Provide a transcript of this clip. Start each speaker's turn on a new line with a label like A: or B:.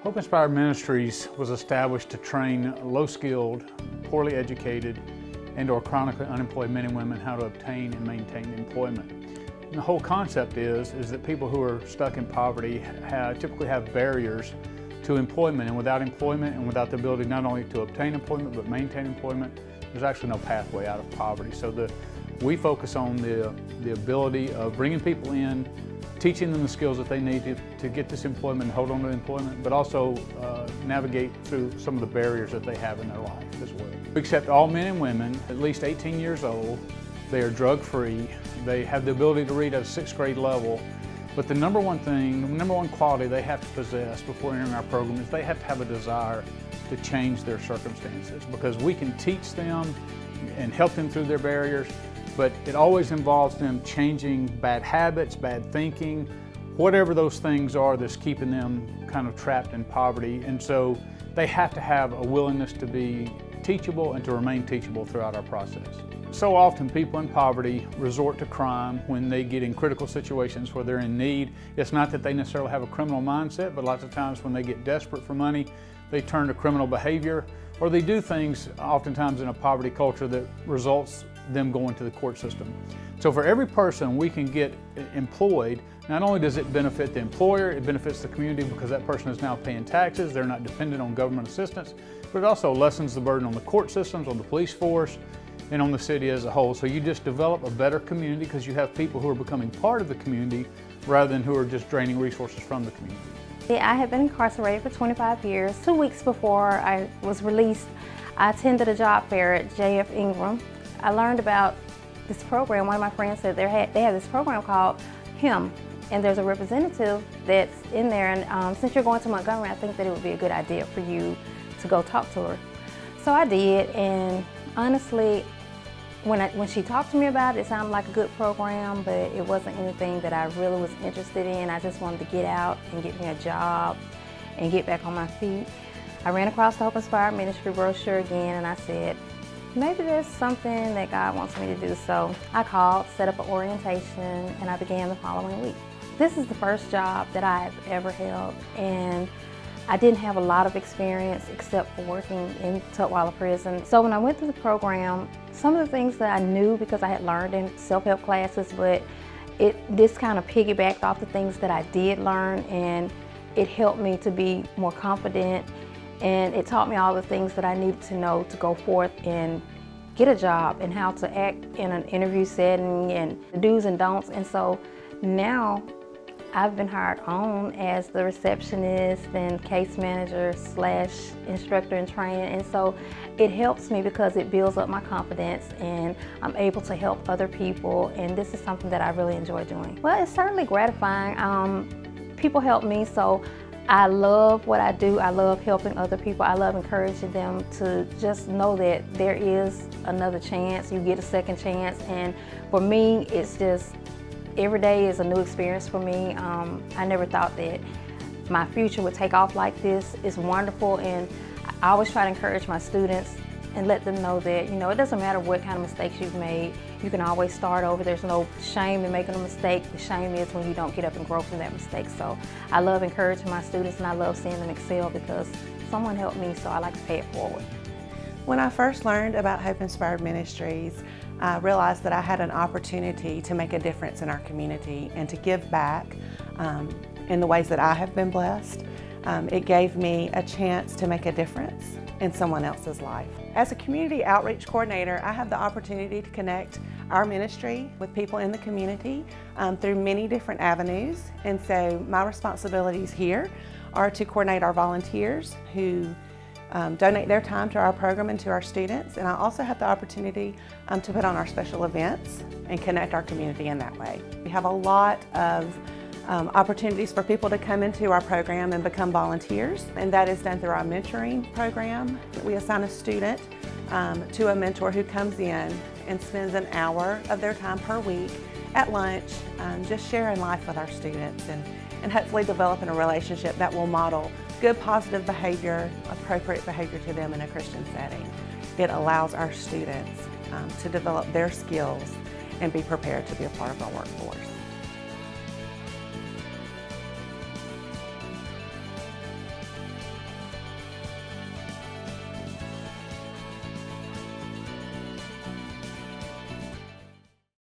A: Hope Inspired Ministries was established to train low-skilled, poorly educated, and/or chronically unemployed men and women how to obtain and maintain employment. And the whole concept is that people who are stuck in poverty typically have barriers to employment, and without employment and without the ability not only to obtain employment but maintain employment, there's actually no pathway out of poverty. So we focus on the ability of bringing people in, teaching them the skills that they need to get this employment and hold on to employment, but also navigate through some of the barriers that they have in their life as well. We accept all men and women at least 18 years old. They are drug-free. They have the ability to read at a 6th grade level. But the number one quality they have to possess before entering our program is they have to have a desire to change their circumstances, because we can teach them and help them through their barriers, but it always involves them changing bad habits, bad thinking, whatever those things are that's keeping them kind of trapped in poverty. And so they have to have a willingness to be teachable and to remain teachable throughout our process. So often people in poverty resort to crime when they get in critical situations where they're in need. It's not that they necessarily have a criminal mindset, but lots of times when they get desperate for money, they turn to criminal behavior, or they do things oftentimes in a poverty culture that results them going to the court system. So for every person we can get employed, not only does it benefit the employer, it benefits the community because that person is now paying taxes, they're not dependent on government assistance, but it also lessens the burden on the court systems, on the police force, and on the city as a whole. So you just develop a better community because you have people who are becoming part of the community rather than who are just draining resources from the community.
B: I had been incarcerated for 25 years. 2 weeks before I was released, I attended a job fair at J.F. Ingram. I learned about this program. One of my friends said they have this program called HIM, and there's a representative that's in there, and since you're going to Montgomery, I think that it would be a good idea for you to go talk to her. So I did, and honestly, when she talked to me about it, it sounded like a good program, but it wasn't anything that I really was interested in. I just wanted to get out and get me a job and get back on my feet. I ran across the Hope Inspired Ministry brochure again, and I said, maybe there's something that God wants me to do. So I called, set up an orientation, and I began the following week. This is the first job that I've ever held, and I didn't have a lot of experience except for working in Tutwiler Prison. So when I went through the program, some of the things that I knew because I had learned in self-help classes, but this kind of piggybacked off the things that I did learn, and it helped me to be more confident, and it taught me all the things that I needed to know to go forth and get a job and how to act in an interview setting and the do's and don'ts. And so now I've been hired on as the receptionist and case manager / instructor in training, and so it helps me because it builds up my confidence and I'm able to help other people, and this is something that I really enjoy doing. Well, it's certainly gratifying. People help me, so I love what I do. I love helping other people. I love encouraging them to just know that there is another chance. You get a second chance, and for me, it's just every day is a new experience for me. I never thought that my future would take off like this. It's wonderful, and I always try to encourage my students and let them know that, you know, it doesn't matter what kind of mistakes you've made. You can always start over. There's no shame in making a mistake. The shame is when you don't get up and grow from that mistake. So I love encouraging my students, and I love seeing them excel because someone helped me, so I like to pay it forward.
C: When I first learned about Hope Inspired Ministries, I realized that I had an opportunity to make a difference in our community and to give back in the ways that I have been blessed. It gave me a chance to make a difference in someone else's life. As a community outreach coordinator, I have the opportunity to connect our ministry with people in the community through many different avenues. And so my responsibilities here are to coordinate our volunteers who donate their time to our program and to our students. And I also have the opportunity to put on our special events and connect our community in that way. We have a lot of opportunities for people to come into our program and become volunteers, and that is done through our mentoring program. We assign a student to a mentor who comes in and spends an hour of their time per week at lunch just sharing life with our students and hopefully developing a relationship that will model good positive behavior, appropriate behavior to them in a Christian setting. It allows our students to develop their skills and be prepared to be a part of our workforce.